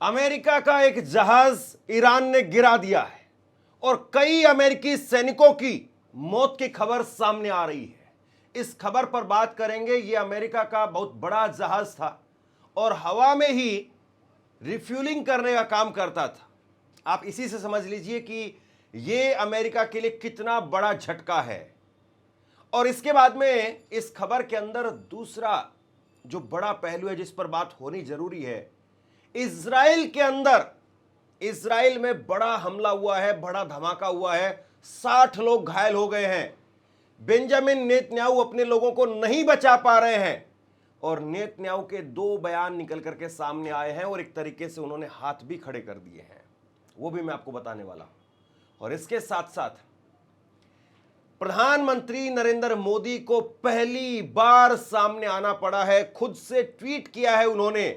America का एक जहाज ईरान ने गिरा दिया है और कई अमेरिकी सैनिकों की मौत की खबर सामने आ रही है। इस खबर पर बात करेंगे। यह अमेरिका का बहुत बड़ा जहाज था और हवा में ही रिफ्यूलिंग करने का काम करता था। आप इसी से समझ लीजिए कि यह अमेरिका के लिए कितना बड़ा झटका है। और इसके बाद में इस खबर के अंदर दूसरा जो बड़ा पहलू है जिस पर बात होनी जरूरी है, इजराइल के अंदर, इजराइल में बड़ा हमला हुआ है, बड़ा धमाका हुआ है, 60 लोग घायल हो गए हैं। बेंजामिन नेतन्याहू अपने लोगों को नहीं बचा पा रहे हैं और नेतन्याहू के 2 बयान निकल करके सामने आए हैं और एक तरीके से उन्होंने हाथ भी खड़े कर दिए हैं, वो भी मैं आपको बताने वाला हूं। और इसके साथ साथ प्रधानमंत्री नरेंद्र मोदी को पहली बार सामने आना पड़ा है, खुद से ट्वीट किया है उन्होंने।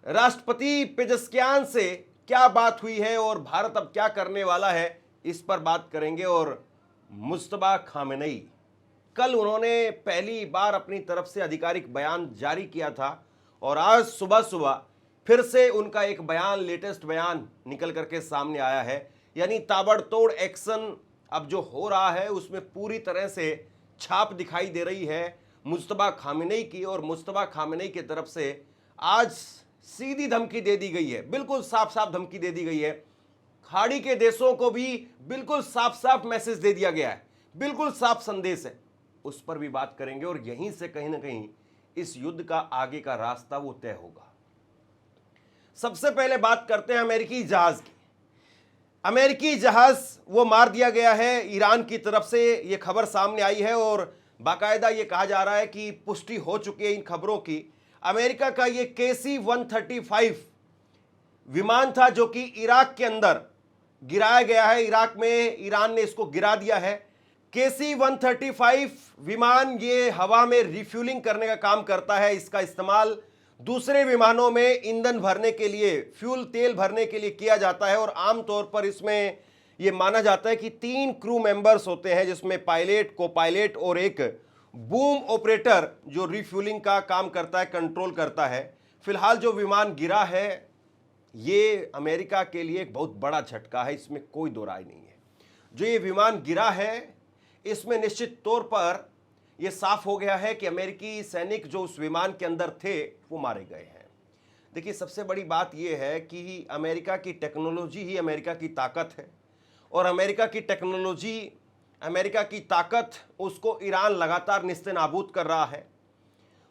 राष्ट्रपति पेजेस्कियान से क्या बात हुई है और भारत अब क्या करने वाला है, इस पर बात करेंगे। और मुस्तफा खामेनेई, कल उन्होंने पहली बार अपनी तरफ से आधिकारिक बयान जारी किया था और आज सुबह सुबह फिर से उनका एक बयान, लेटेस्ट बयान निकल करके सामने आया है। यानी ताबड़तोड़ एक्शन अब जो हो रहा है उसमें पूरी तरह से छाप दिखाई दे रही है मुस्तफा खामेनेई की। और मुस्तफा खामेनेई की तरफ से आज सीधी धमकी दे दी गई है, बिल्कुल साफ साफ धमकी दे दी गई है। खाड़ी के देशों को भी बिल्कुल साफ साफ मैसेज दे दिया गया है, बिल्कुल साफ संदेश है, उस पर भी बात करेंगे। और यहीं से कहीं ना कहीं इस युद्ध का आगे का रास्ता वो तय होगा। सबसे पहले बात करते हैं अमेरिकी जहाज की। अमेरिकी जहाज वो मार दिया गया है ईरान की तरफ से, ये खबर सामने आई है और बाकायदा ये कहा जा रहा है कि पुष्टि हो चुकी है इन खबरों की। अमेरिका का ये KC-135 विमान था जो कि इराक के अंदर गिराया गया है। इराक में ईरान ने इसको गिरा दिया है। KC-135 विमान ये हवा में रिफ्यूलिंग करने का काम करता है। इसका इस्तेमाल दूसरे विमानों में ईंधन भरने के लिए, फ्यूल तेल भरने के लिए किया जाता है। और आमतौर पर इसमें यह माना जाता है कि 3 क्रू मेंबर्स होते हैं, जिसमें पायलट, को पायलट और एक बूम ऑपरेटर जो रिफ्यूलिंग का काम करता है, कंट्रोल करता है। फिलहाल जो विमान गिरा है ये अमेरिका के लिए एक बहुत बड़ा झटका है, इसमें कोई दो राय नहीं है। जो ये विमान गिरा है इसमें निश्चित तौर पर यह साफ हो गया है कि अमेरिकी सैनिक जो उस विमान के अंदर थे वो मारे गए हैं। देखिए, सबसे बड़ी बात यह है कि अमेरिका की टेक्नोलॉजी ही अमेरिका की ताकत है और अमेरिका की टेक्नोलॉजी, अमेरिका की ताकत, उसको ईरान लगातार निस्तेनाबूद कर रहा है।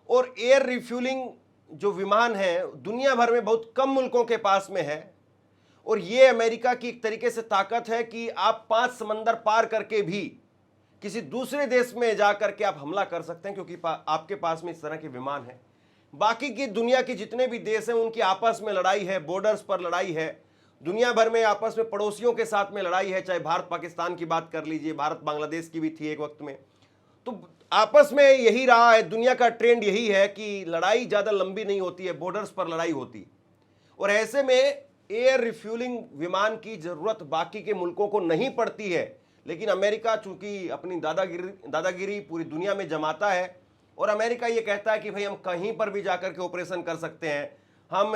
और एयर रिफ्यूलिंग जो विमान है दुनिया भर में बहुत कम मुल्कों के पास में है। और ये अमेरिका की एक तरीके से ताकत है कि आप 5 समंदर पार करके भी किसी दूसरे देश में जाकर के आप हमला कर सकते हैं, क्योंकि आपके पास में इस तरह के विमान है। बाकी की दुनिया के जितने भी देश हैं उनकी आपस में लड़ाई है, बॉर्डर्स पर लड़ाई है, दुनिया भर में आपस में पड़ोसियों के साथ में लड़ाई है। चाहे भारत पाकिस्तान की बात कर लीजिए, भारत बांग्लादेश की भी थी एक वक्त में, तो आपस में यही रहा है। दुनिया का ट्रेंड यही है कि लड़ाई ज़्यादा लंबी नहीं होती है, बॉर्डर्स पर लड़ाई होती। और ऐसे में एयर रिफ्यूलिंग विमान की ज़रूरत बाकी के मुल्कों को नहीं पड़ती है। लेकिन अमेरिका चूंकि अपनी दादागिरी पूरी दुनिया में जमाता है और अमेरिका ये कहता है कि भाई हम कहीं पर भी जाकर के ऑपरेशन कर सकते हैं, हम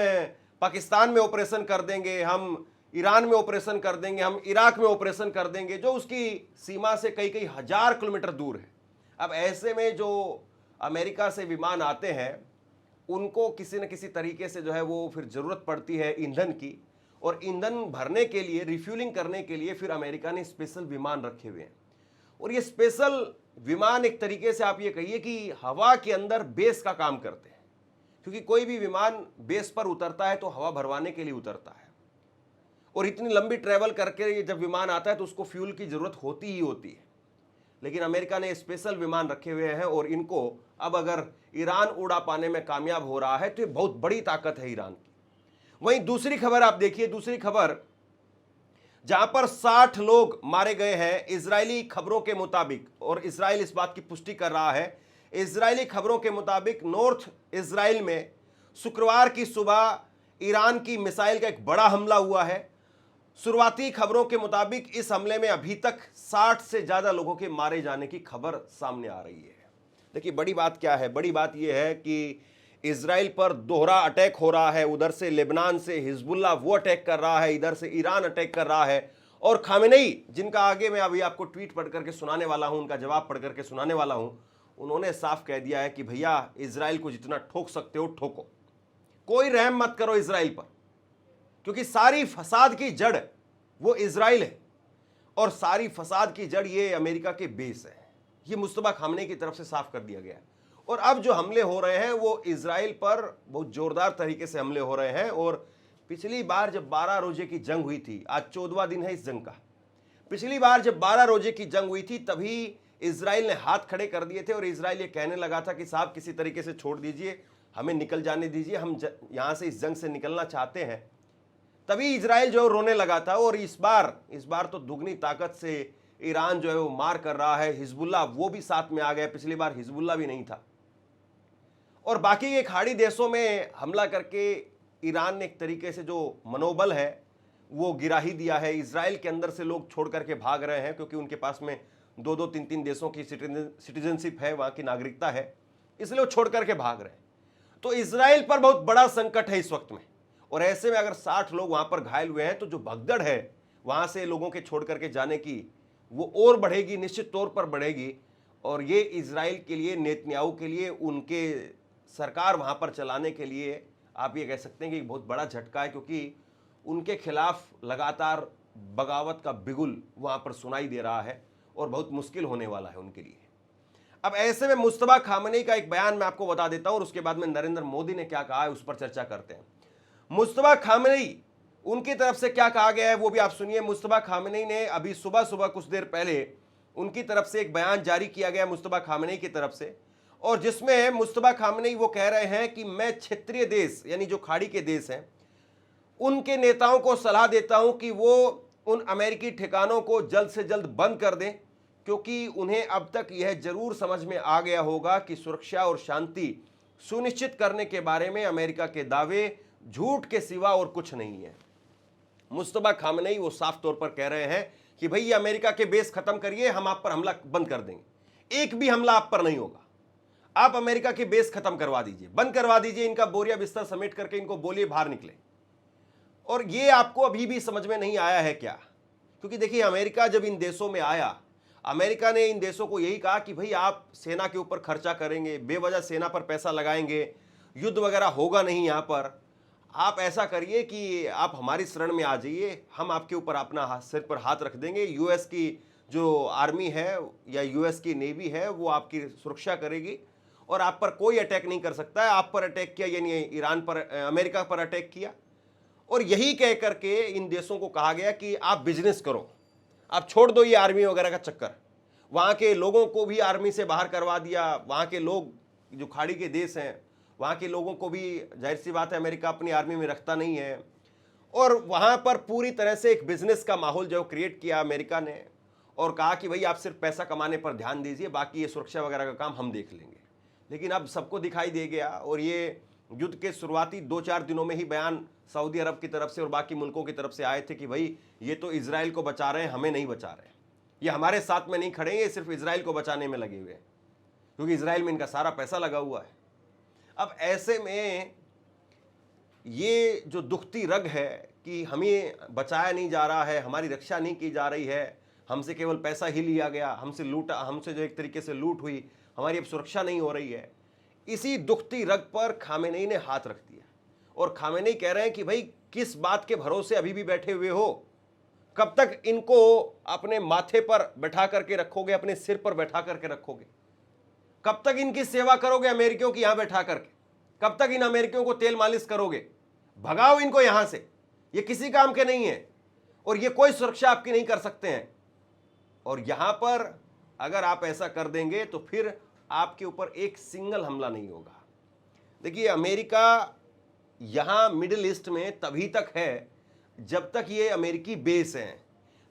पाकिस्तान में ऑपरेशन कर देंगे, हम ईरान में ऑपरेशन कर देंगे, हम इराक में ऑपरेशन कर देंगे, जो उसकी सीमा से कई कई हजार किलोमीटर दूर है। अब ऐसे में जो अमेरिका से विमान आते हैं उनको किसी न किसी तरीके से जो है वो फिर ज़रूरत पड़ती है ईंधन की। और ईंधन भरने के लिए, रिफ्यूलिंग करने के लिए फिर अमेरिका ने स्पेशल विमान रखे हुए हैं। और ये स्पेशल विमान एक तरीके से आप ये कहिए कि हवा के अंदर बेस का काम करते हैं, क्योंकि कोई भी विमान बेस पर उतरता है तो हवा भरवाने के लिए उतरता है। और इतनी लंबी ट्रैवल करके जब विमान आता है तो उसको फ्यूल की ज़रूरत होती ही होती है। लेकिन अमेरिका ने स्पेशल विमान रखे हुए हैं और इनको अब अगर ईरान उड़ा पाने में कामयाब हो रहा है तो ये बहुत बड़ी ताकत है ईरान की। वहीं दूसरी खबर आप देखिए, दूसरी खबर जहां पर 60 लोग मारे गए हैं इजरायली खबरों के मुताबिक, और इजराइल इस बात की पुष्टि कर रहा है। इजरायली खबरों के मुताबिक नॉर्थ इजराइल में शुक्रवार की सुबह ईरान की मिसाइल का एक बड़ा हमला हुआ है। शुरुआती खबरों के मुताबिक इस हमले में अभी तक 60 से ज़्यादा लोगों के मारे जाने की खबर सामने आ रही है। देखिए, बड़ी बात क्या है? बड़ी बात यह है कि इजराइल पर दोहरा अटैक हो रहा है, उधर से लेबनान से हिजबुल्लाह वो अटैक कर रहा है, इधर से ईरान अटैक कर रहा है। और खामेनेई, जिनका आगे मैं अभी आपको ट्वीट पढ़ करके सुनाने वाला हूं, उनका जवाब पढ़ करके सुनाने वाला हूं, उन्होंने साफ कह दिया है कि भैया इजराइल को जितना ठोक सकते हो ठोको, कोई रहम मत करो इजराइल पर, क्योंकि सारी फसाद की जड़ वो इजराइल है और सारी फसाद की जड़ ये अमेरिका के बेस है। ये मुस्तफा खामेनेई की तरफ से साफ कर दिया गया है। और अब जो हमले हो रहे हैं वो इजराइल पर बहुत जोरदार तरीके से हमले हो रहे हैं। और पिछली बार जब 12 रोजे की जंग हुई थी, आज 14वां दिन है इस जंग का, पिछली बार जब 12 रोजे की जंग हुई थी तभी इजराइल ने हाथ खड़े कर दिए थे और इजराइल ये कहने लगा था कि साहब किसी तरीके से छोड़ दीजिए, हमें निकल जाने दीजिए, हम यहां से इस जंग से निकलना चाहते हैं। तभी इजराइल जो रोने लगा था। और इस बार तो दुगनी ताकत से ईरान जो है वो मार कर रहा है, हिजबुल्लाह वो भी साथ में आ गया, पिछली बार हिजबुल्लाह भी नहीं था। और बाकी के खाड़ी देशों में हमला करके ईरान ने एक तरीके से जो मनोबल है वो गिरा ही दिया है। इजराइल के अंदर से लोग छोड़ करके भाग रहे हैं क्योंकि उनके पास में 2-2, 3-3 देशों की सिटीजनशिप है, वहां की नागरिकता है, इसलिए वो छोड़ करके भाग रहे हैं। तो इजराइल पर बहुत बड़ा संकट है इस वक्त में। और ऐसे में अगर 60 लोग वहां पर घायल हुए हैं तो जो भगदड़ है वहां से लोगों के छोड़ करके जाने की वो और बढ़ेगी, निश्चित तौर पर बढ़ेगी। और ये इजराइल के लिए, नेतन्याहू के लिए, उनके सरकार वहां पर चलाने के लिए आप ये कह सकते हैं कि एक बहुत बड़ा झटका है, क्योंकि उनके खिलाफ लगातार बगावत का बिगुल वहां पर सुनाई दे रहा है और बहुत मुश्किल होने वाला है उनके लिए। अब ऐसे में मुस्तफा खामेनेई का एक बयान मैं आपको बता देता हूं और उसके बाद में नरेंद्र मोदी ने क्या कहा है उस पर चर्चा करते हैं। मुस्तफा खामेनेई, उनकी तरफ से क्या कहा गया है वो भी आप सुनिए। मुस्तफा खामेनेई ने अभी सुबह कुछ देर पहले उनकी तरफ से एक बयान जारी किया गया मुस्तफा खामेनेई की तरफ से, और जिसमें मुस्तफा खामेनेई वो कह रहे हैं कि मैं क्षेत्रीय देश यानी जो खाड़ी के देश हैं उनके नेताओं को सलाह देता हूं कि वो उन अमेरिकी ठिकानों को जल्द से जल्द बंद कर दें, क्योंकि उन्हें अब तक यह जरूर समझ में आ गया होगा कि सुरक्षा और शांति सुनिश्चित करने के बारे में अमेरिका के दावे झूठ के सिवा और कुछ नहीं है। मुस्तफा खामेनेई वो साफ तौर पर कह रहे हैं कि भाई ये अमेरिका के बेस खत्म करिए, हम आप पर हमला बंद कर देंगे, एक भी हमला आप पर नहीं होगा, आप अमेरिका के बेस खत्म करवा दीजिए, बंद करवा दीजिए, इनका बोरिया बिस्तर समेट करके इनको बोलिए बाहर निकले। और ये आपको अभी भी समझ में नहीं आया है क्या? क्योंकि देखिए अमेरिका जब इन देशों में आया, अमेरिका ने इन देशों को यही कहा कि भाई आप सेना के ऊपर खर्चा करेंगे, बेवजह सेना पर पैसा लगाएंगे, युद्ध वगैरह होगा नहीं यहाँ पर, आप ऐसा करिए कि आप हमारी शरण में आ जाइए, हम आपके ऊपर अपना सिर पर हाथ रख देंगे, यूएस की जो आर्मी है या यूएस की नेवी है वो आपकी सुरक्षा करेगी और आप पर कोई अटैक नहीं कर सकता है। आप पर अटैक किया यानी ईरान पर, अमेरिका पर अटैक किया। और यही कह करके इन देशों को कहा गया कि आप बिजनेस करो, आप छोड़ दो ये आर्मी वगैरह का चक्कर। वहाँ के लोगों को भी आर्मी से बाहर करवा दिया, वहाँ के लोग जो खाड़ी के देश हैं वहाँ के लोगों को भी जाहिर सी बात है अमेरिका अपनी आर्मी में रखता नहीं है। और वहाँ पर पूरी तरह से एक बिजनेस का माहौल जो क्रिएट किया अमेरिका ने और कहा कि भाई आप सिर्फ पैसा कमाने पर ध्यान दीजिए, बाकी ये सुरक्षा वगैरह का काम हम देख लेंगे। लेकिन अब सबको दिखाई दे गया और ये युद्ध के शुरुआती 2-4 दिनों में ही बयान सऊदी अरब की तरफ से और बाकी मुल्कों की तरफ से आए थे कि भाई ये तो इजराइल को बचा रहे हैं, हमें नहीं बचा रहे, ये हमारे साथ में नहीं खड़े हैं, ये सिर्फ इजराइल को बचाने में लगे हुए हैं, क्योंकि इजराइल में इनका सारा पैसा लगा हुआ है। अब ऐसे में ये जो दुखती रग है कि हमें बचाया नहीं जा रहा है, हमारी रक्षा नहीं की जा रही है, हमसे केवल पैसा ही लिया गया, हमसे जो एक तरीके से लूट हुई, हमारी अब सुरक्षा नहीं हो रही है, इसी दुखती रग पर खामेनेई ने हाथ रख दिया। और खामेनेई कह रहे हैं कि भाई किस बात के भरोसे अभी भी बैठे हुए हो, कब तक इनको अपने माथे पर बैठा करके रखोगे, अपने सिर पर बैठा करके रखोगे, कब तक इनकी सेवा करोगे अमेरिकियों की यहां बैठा करके, कब तक इन अमेरिकियों को तेल मालिश करोगे? भगाओ इनको यहां से, ये किसी काम के नहीं है और ये कोई सुरक्षा आपकी नहीं कर सकते हैं। और यहां पर अगर आप ऐसा कर देंगे तो फिर आपके ऊपर एक सिंगल हमला नहीं होगा। देखिए अमेरिका यहां मिडिल ईस्ट में तभी तक है जब तक ये अमेरिकी बेस हैं।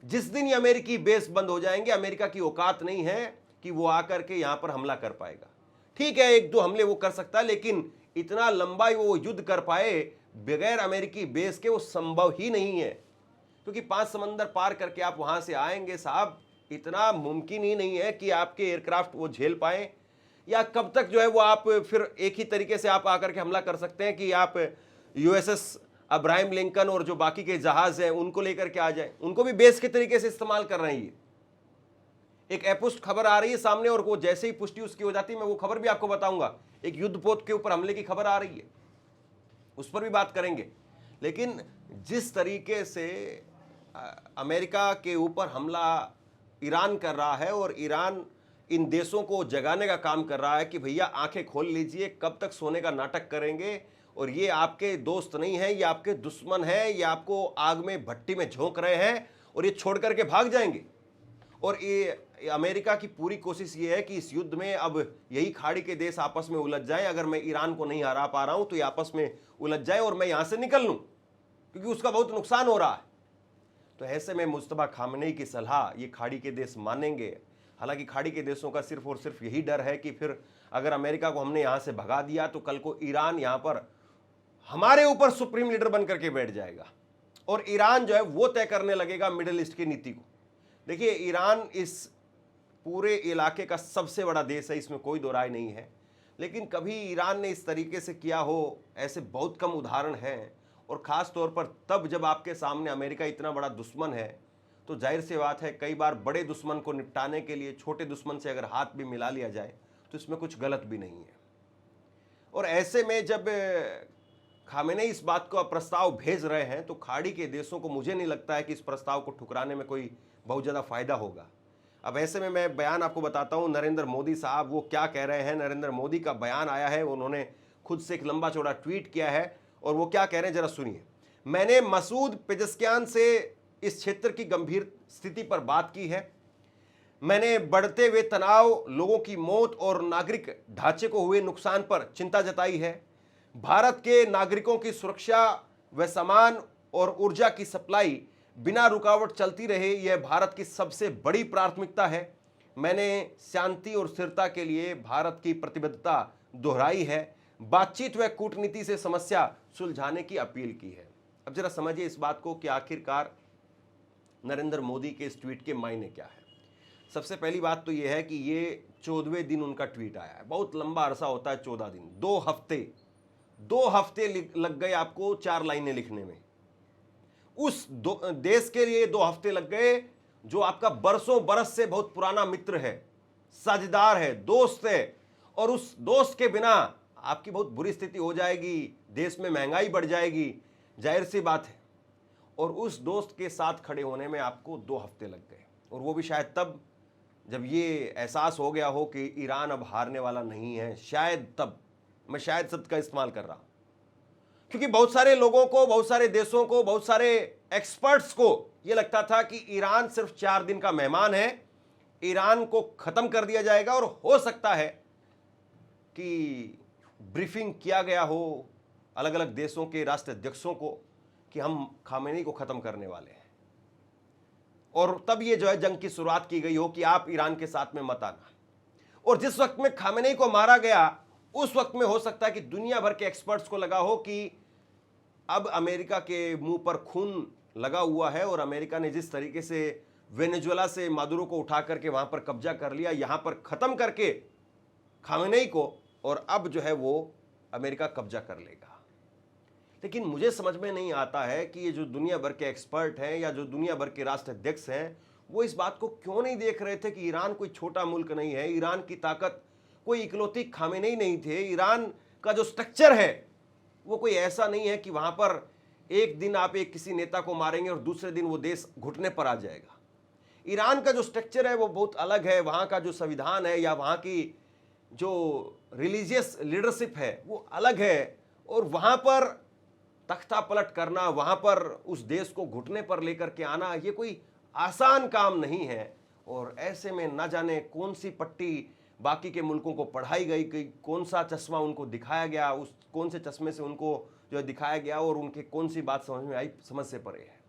जिस दिन ये अमेरिकी बेस बंद हो जाएंगे, अमेरिका की औकात नहीं है कि वो आकर के यहां पर हमला कर पाएगा। ठीक है 1-2 हमले वो कर सकता है, लेकिन इतना लंबा वो युद्ध कर पाए बगैर अमेरिकी बेस के वो संभव ही नहीं है, क्योंकि 5 समंदर पार करके आप वहां से आएंगे साहब, इतना मुमकिन ही नहीं है कि आपके एयरक्राफ्ट वो झेल पाए या कब तक जो है वो आप फिर एक ही तरीके से आप आकर के हमला कर सकते हैं कि आप यूएसएस अब्राहम लिंकन और जो बाकी के जहाज हैं उनको लेकर के आ जाए, उनको भी बेस के तरीके से इस्तेमाल कर रहे हैं। ये एक अपुष्ट खबर आ रही है सामने और वो जैसे ही पुष्टि उसकी हो जाती है मैं वो खबर भी आपको बताऊंगा। एक युद्धपोत के ऊपर हमले की खबर आ रही है, उस पर भी बात करेंगे। लेकिन जिस तरीके से अमेरिका के ऊपर हमला ईरान कर रहा है और ईरान इन देशों को जगाने का काम कर रहा है कि भैया आंखें खोल लीजिए, कब तक सोने का नाटक करेंगे, और ये आपके दोस्त नहीं है, ये आपके दुश्मन है, ये आपको आग में भट्टी में झोंक रहे हैं और ये छोड़ करके भाग जाएंगे। और ये अमेरिका की पूरी कोशिश ये है कि इस युद्ध में अब यही खाड़ी के देश आपस में उलझ जाएं। अगर मैं ईरान को नहीं हरा पा रहा हूं तो ये आपस में उलझ जाए और मैं यहां से निकल लूं, क्योंकि उसका बहुत नुकसान हो रहा है। तो ऐसे में मुस्तफा खामनेई की सलाह ये खाड़ी के देश मानेंगे। हालांकि खाड़ी के देशों का सिर्फ और सिर्फ यही डर है कि फिर अगर अमेरिका को हमने यहां से भगा दिया तो कल को ईरान यहां पर हमारे ऊपर सुप्रीम लीडर बन करके बैठ जाएगा और ईरान जो है वो तय करने लगेगा मिडिल ईस्ट की नीति को। देखिए, ईरान इस पूरे इलाके का सबसे बड़ा देश है, इसमें कोई दो राय नहीं है। लेकिन कभी ईरान ने इस तरीके से किया हो, ऐसे बहुत कम उदाहरण हैं। और ख़ास तौर पर तब जब आपके सामने अमेरिका इतना बड़ा दुश्मन है, तो जाहिर सी बात है कई बार बड़े दुश्मन को निपटाने के लिए छोटे दुश्मन से अगर हाथ भी मिला लिया जाए तो इसमें कुछ गलत भी नहीं है। और ऐसे में जब खामेनेई इस बात को प्रस्ताव भेज रहे हैं तो खाड़ी के देशों को मुझे नहीं लगता है कि इस प्रस्ताव को ठुकराने में कोई बहुत ज़्यादा फायदा होगा। अब ऐसे में मैं बयान आपको बताता हूं, नरेंद्र मोदी साहब वो क्या कह रहे हैं। नरेंद्र मोदी का बयान आया है, उन्होंने खुद से एक लंबा चौड़ा ट्वीट किया है और वो क्या कह रहे हैं जरा सुनिए। मैंने मसूद पेजेस्कियान से इस क्षेत्र की गंभीर स्थिति पर बात की है। मैंने बढ़ते हुए तनाव, लोगों की मौत और नागरिक ढांचे को हुए नुकसान पर चिंता जताई है। भारत के नागरिकों की सुरक्षा व सामान और ऊर्जा की सप्लाई बिना रुकावट चलती रहे, यह भारत की सबसे बड़ी प्राथमिकता है। मैंने शांति और स्थिरता के लिए भारत की प्रतिबद्धता दोहराई है। बातचीत व कूटनीति से समस्या सुलझाने की अपील की है। अब जरा समझिए इस बात को कि आखिरकार नरेंद्र मोदी के इस ट्वीट के मायने क्या है। सबसे पहली बात तो यह है कि ये 14वें दिन उनका ट्वीट आया है। बहुत लंबा अरसा होता है 14 दिन, 2 हफ्ते लग गए आपको 4 लाइनें लिखने में। उस देश के लिए 2 हफ्ते लग गए जो आपका बरसों बरस से बहुत पुराना मित्र है, साझेदार है, दोस्त है, और उस दोस्त के बिना आपकी बहुत बुरी स्थिति हो जाएगी, देश में महंगाई बढ़ जाएगी, जाहिर सी बात है। और उस दोस्त के साथ खड़े होने में आपको 2 हफ्ते लग गए, और वो भी शायद तब जब ये एहसास हो गया हो कि ईरान अब हारने वाला नहीं है। शायद तब, मैं शायद शब्द का इस्तेमाल कर रहा हूं, क्योंकि बहुत सारे लोगों को, बहुत सारे देशों को, बहुत सारे एक्सपर्ट्स को यह लगता था कि ईरान सिर्फ 4 दिन का मेहमान है, ईरान को खत्म कर दिया जाएगा। और हो सकता है कि ब्रीफिंग किया गया हो अलग अलग देशों के राष्ट्राध्यक्षों को कि हम खामेनी को खत्म करने वाले हैं, और तब ये जो है जंग की शुरुआत की गई हो कि आप ईरान के साथ में मत आना। और जिस वक्त में खामेनी को मारा गया उस वक्त में हो सकता है कि दुनिया भर के एक्सपर्ट्स को लगा हो कि अब अमेरिका के मुंह पर खून लगा हुआ है, और अमेरिका ने जिस तरीके से वेनेजुएला से मादुरो को उठा करके वहां पर कब्जा कर लिया, यहां पर खत्म करके खामेनेई को, और अब जो है वो अमेरिका कब्जा कर लेगा। लेकिन मुझे समझ में नहीं आता है कि ये जो दुनिया भर के एक्सपर्ट हैं या जो दुनिया भर के राष्ट्राध्यक्ष हैं, वो इस बात को क्यों नहीं देख रहे थे कि ईरान कोई छोटा मुल्क नहीं है, ईरान की ताकत कोई इकलौती खामेनेई नहीं थे। ईरान का जो स्ट्रक्चर है वो कोई ऐसा नहीं है कि वहां पर एक दिन आप एक किसी नेता को मारेंगे और दूसरे दिन वो देश घुटने पर आ जाएगा। ईरान का जो स्ट्रक्चर है वो बहुत अलग है। वहां का जो संविधान है या वहां की जो रिलीजियस लीडरशिप है वो अलग है, और वहां पर तख्ता पलट करना, वहां पर उस देश को घुटने पर लेकर के आना, ये कोई आसान काम नहीं है। और ऐसे में न जाने कौन सी पट्टी बाकी के मुल्कों को पढ़ाई गई, कि कौन सा चश्मा उनको दिखाया गया, उस कौन से चश्मे से उनको जो दिखाया गया और उनके कौन सी बात समझ में आई, समझ से परे है।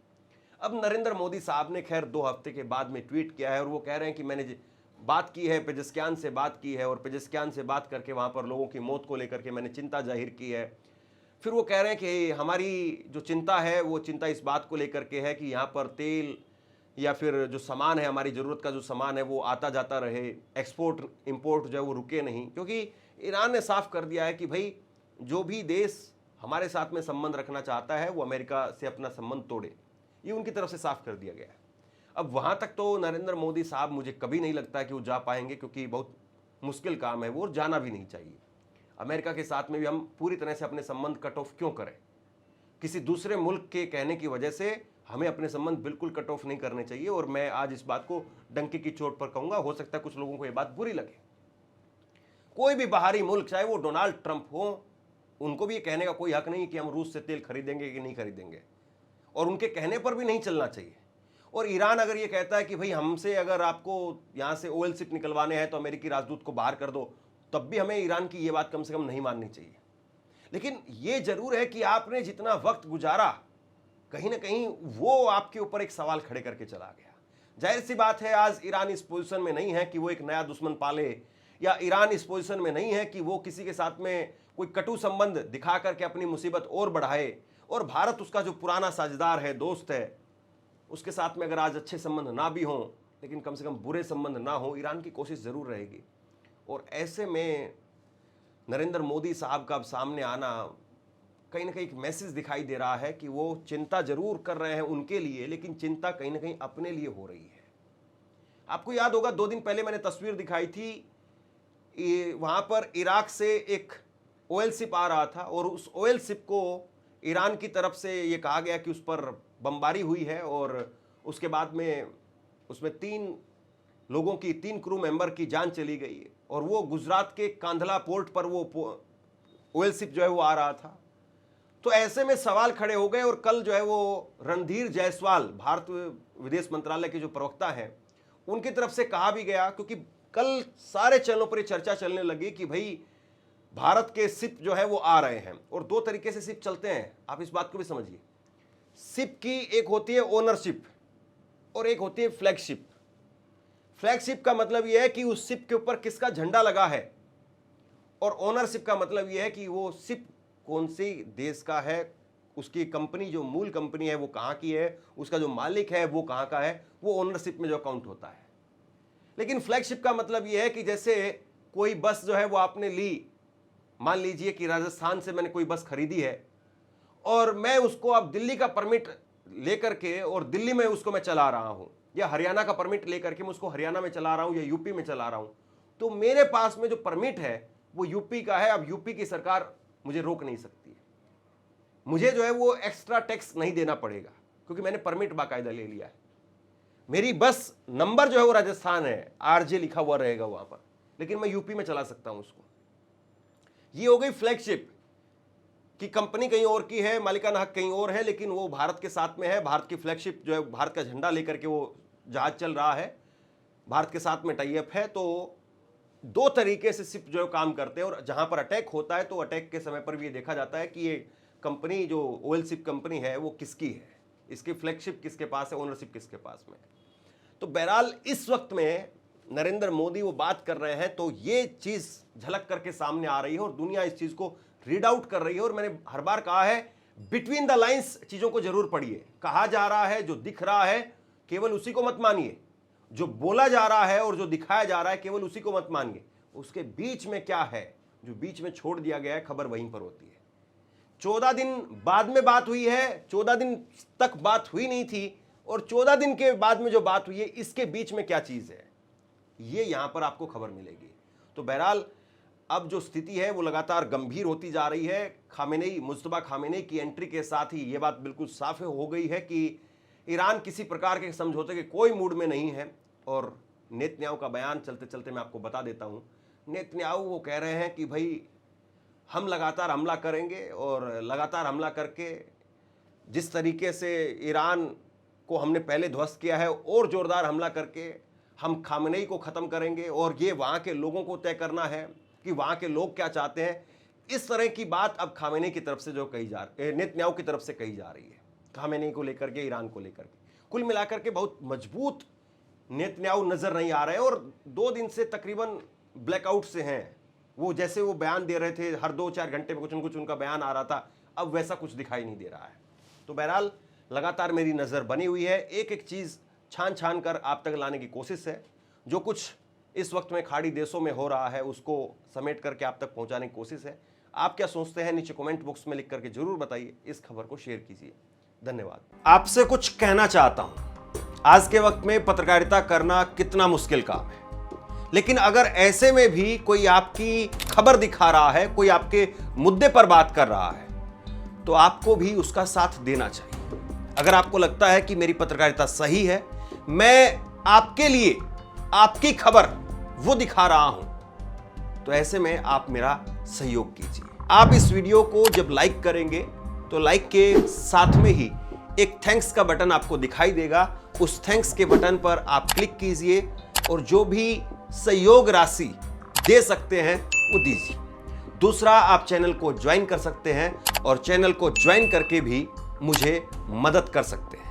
अब नरेंद्र मोदी साहब ने खैर 2 हफ्ते के बाद में ट्वीट किया है, और वो कह रहे हैं कि मैंने बात की है, पेजेस्कियान से बात की है, और पेजेस्कियान से बात करके वहाँ पर लोगों की मौत को लेकर के मैंने चिंता जाहिर की है। फिर वो कह रहे हैं कि हमारी जो चिंता है वो चिंता इस बात को लेकर के है कि यहाँ पर तेल या फिर जो सामान है, हमारी ज़रूरत का जो सामान है वो आता जाता रहे, एक्सपोर्ट इंपोर्ट जो है वो रुके नहीं, क्योंकि ईरान ने साफ कर दिया है कि भाई जो भी देश हमारे साथ में संबंध रखना चाहता है वो अमेरिका से अपना संबंध तोड़े, ये उनकी तरफ से साफ कर दिया गया है। अब वहाँ तक तो नरेंद्र मोदी साहब मुझे कभी नहीं लगता कि वो जा पाएंगे, क्योंकि बहुत मुश्किल काम है वो, और जाना भी नहीं चाहिए। अमेरिका के साथ में भी हम पूरी तरह से अपने संबंध कट ऑफ क्यों करें? किसी दूसरे मुल्क के कहने की वजह से हमें अपने संबंध बिल्कुल कट ऑफ नहीं करने चाहिए। और मैं आज इस बात को डंके की चोट पर कहूंगा, हो सकता है कुछ लोगों को यह बात बुरी लगे। कोई भी बाहरी मुल्क, चाहे वो डोनाल्ड ट्रंप हो, उनको भी ये कहने का कोई हक नहीं कि हम रूस से तेल खरीदेंगे कि नहीं खरीदेंगे, और उनके कहने पर भी नहीं चलना चाहिए। और ईरान अगर ये कहता है कि भाई हमसे अगर आपको यहाँ से ऑयल शिप निकलवाने हैं तो अमेरिकी राजदूत को बाहर कर दो, तब भी हमें ईरान की ये बात कम से कम नहीं माननी चाहिए। लेकिन ये जरूर है कि आपने जितना वक्त गुजारा, कहीं ना कहीं वो आपके ऊपर एक सवाल खड़े करके चला गया। जाहिर सी बात है, आज ईरान इस पोजीशन में नहीं है कि वो एक नया दुश्मन पाले, या ईरान इस पोजीशन में नहीं है कि वो किसी के साथ में कोई कटु संबंध दिखा करके अपनी मुसीबत और बढ़ाए। और भारत उसका जो पुराना साझेदार है, दोस्त है, उसके साथ में अगर आज अच्छे संबंध ना भी हों, लेकिन कम से कम बुरे संबंध ना हो, ईरान की कोशिश ज़रूर रहेगी। और ऐसे में नरेंद्र मोदी साहब का अब सामने आना कहीं ना कहीं एक मैसेज दिखाई दे रहा है कि वो चिंता जरूर कर रहे हैं उनके लिए, लेकिन चिंता कहीं ना कहीं अपने लिए हो रही है। आपको याद होगा 2 दिन पहले मैंने तस्वीर दिखाई थी, वहाँ पर इराक से एक ऑयल शिप आ रहा था, और उस ऑयल शिप को ईरान की तरफ से ये कहा गया कि उस पर बमबारी हुई है, और उसके बाद में उसमें 3 लोगों की, 3 क्रू मेंबर की जान चली गई। और वो गुजरात के कांधला पोर्ट पर वो ऑयल शिप जो है वो आ रहा था। तो ऐसे में सवाल खड़े हो गए, और कल जो है वो रणधीर जायसवाल, भारत विदेश मंत्रालय के जो प्रवक्ता हैं, उनकी तरफ से कहा भी गया, क्योंकि कल सारे चैनलों पर चर्चा चलने लगी कि भाई भारत के शिप जो है वो आ रहे हैं। और 2 तरीके से शिप चलते हैं, आप इस बात को भी समझिए। शिप की एक होती है ओनरशिप और एक होती है फ्लैगशिप। फ्लैगशिप का मतलब यह है कि उस शिप के ऊपर किसका झंडा लगा है, और ओनरशिप का मतलब यह है कि वो शिप कौन सी देश का है, उसकी कंपनी, जो मूल कंपनी है वो कहाँ की है, उसका जो मालिक है वो कहाँ का है, वो ओनरशिप में जो काउंट होता है। लेकिन फ्लैगशिप का मतलब यह है कि जैसे कोई बस जो है वो आपने ली, मान लीजिए कि राजस्थान से मैंने कोई बस खरीदी है, और मैं उसको अब दिल्ली का परमिट लेकर के और दिल्ली में उसको मैं चला रहा हूं, या हरियाणा का परमिट लेकर के मैं उसको हरियाणा में चला रहा हूं या यूपी में चला रहा हूं, तो मेरे पास में जो परमिट है वो यूपी का है। अब यूपी की सरकार मुझे रोक नहीं सकती है, मुझे जो है वो एक्स्ट्रा टैक्स नहीं देना पड़ेगा, क्योंकि मैंने परमिट बाकायदा ले लिया है। मेरी बस नंबर जो है वो राजस्थान है, आरजे लिखा हुआ रहेगा वहां पर, लेकिन मैं यूपी में चला सकता हूं उसको। ये हो गई फ्लैगशिप की कंपनी कहीं और की है, मालिकाना हक कहीं और है, लेकिन वो भारत के साथ में है। भारत की फ्लैगशिप जो है, भारत का झंडा लेकर के वो जहाज चल रहा है, भारत के साथ में टाई अप है। तो 2 तरीके से शिप जो है काम करते हैं, और जहां पर अटैक होता है तो अटैक के समय पर भी ये देखा जाता है कि ये कंपनी, जो ऑयल शिप कंपनी है, वो किसकी है, इसकी फ्लैगशिप किसके पास है, ओनरशिप किसके पास में। तो बहरहाल इस वक्त में नरेंद्र मोदी वो बात कर रहे हैं, तो ये चीज झलक करके सामने आ रही है, और दुनिया इस चीज को रीड आउट कर रही है। और मैंने हर बार कहा है, बिटवीन द लाइंस चीजों को जरूर पढ़िए। कहा जा रहा है, जो दिख रहा है केवल उसी को मत मानिए, जो बोला जा रहा है और जो दिखाया जा रहा है केवल उसी को मत मानिए। उसके बीच में क्या है, जो बीच में छोड़ दिया गया है, खबर वहीं पर होती है। 14 दिन बाद में बात हुई है, 14 दिन तक बात हुई नहीं थी, और 14 दिन के बाद में जो बात हुई है, इसके बीच में क्या चीज है, ये यहां पर आपको खबर मिलेगी। तो बहरहाल अब जो स्थिति है वो लगातार गंभीर होती जा रही है। खामेनेई, मुज्तबा खामेनेई की एंट्री के साथ ही ये बात बिल्कुल साफ हो गई है कि ईरान किसी प्रकार के समझौते के कोई मूड में नहीं है। और नेतन्याहू का बयान चलते चलते मैं आपको बता देता हूं। नेतन्याहू वो कह रहे हैं कि भाई हम लगातार हमला करेंगे, और लगातार हमला करके जिस तरीके से ईरान को हमने पहले ध्वस्त किया है, और जोरदार हमला करके हम खामेनेई को ख़त्म करेंगे, और ये वहाँ के लोगों को तय करना है कि वहाँ के लोग क्या चाहते हैं। इस तरह की बात अब खामेनेई की तरफ से जो कही जा रही है, नेतन्याहू की तरफ से कही जा रही है, खामेनेई को लेकर के, ईरान को लेकर के। कुल मिलाकर के बहुत मजबूत नेतन्याहू नज़र नहीं आ रहे हैं, और 2 दिन से तकरीबन ब्लैकआउट से हैं। वो जैसे वो बयान दे रहे थे, हर 2-4 घंटे में कुछ न कुछ उनका बयान आ रहा था, अब वैसा कुछ दिखाई नहीं दे रहा है। तो बहरहाल लगातार मेरी नज़र बनी हुई है, एक एक चीज़ छान छान कर आप तक लाने की कोशिश है। जो कुछ इस वक्त में खाड़ी देशों में हो रहा है उसको समेट करके आप तक पहुंचाने की कोशिश है। आप क्या सोचते हैं नीचे कमेंट बॉक्स में लिख करके जरूर बताइए। इस खबर को शेयर कीजिए। धन्यवाद। आपसे कुछ कहना चाहता हूं। आज के वक्त में पत्रकारिता करना कितना मुश्किल काम है, लेकिन अगर ऐसे में भी कोई आपकी खबर दिखा रहा है, कोई आपके मुद्दे पर बात कर रहा है, तो आपको भी उसका साथ देना चाहिए। अगर आपको लगता है कि मेरी पत्रकारिता सही है, मैं आपके लिए आपकी खबर वो दिखा रहा हूं, तो ऐसे में आप मेरा सहयोग कीजिए। आप इस वीडियो को जब लाइक करेंगे तो लाइक के साथ में ही एक थैंक्स का बटन आपको दिखाई देगा। उस थैंक्स के बटन पर आप क्लिक कीजिए और जो भी सहयोग राशि दे सकते हैं वो दीजिए। दूसरा, आप चैनल को ज्वाइन कर सकते हैं और चैनल को ज्वाइन करके भी मुझे मदद कर सकते हैं।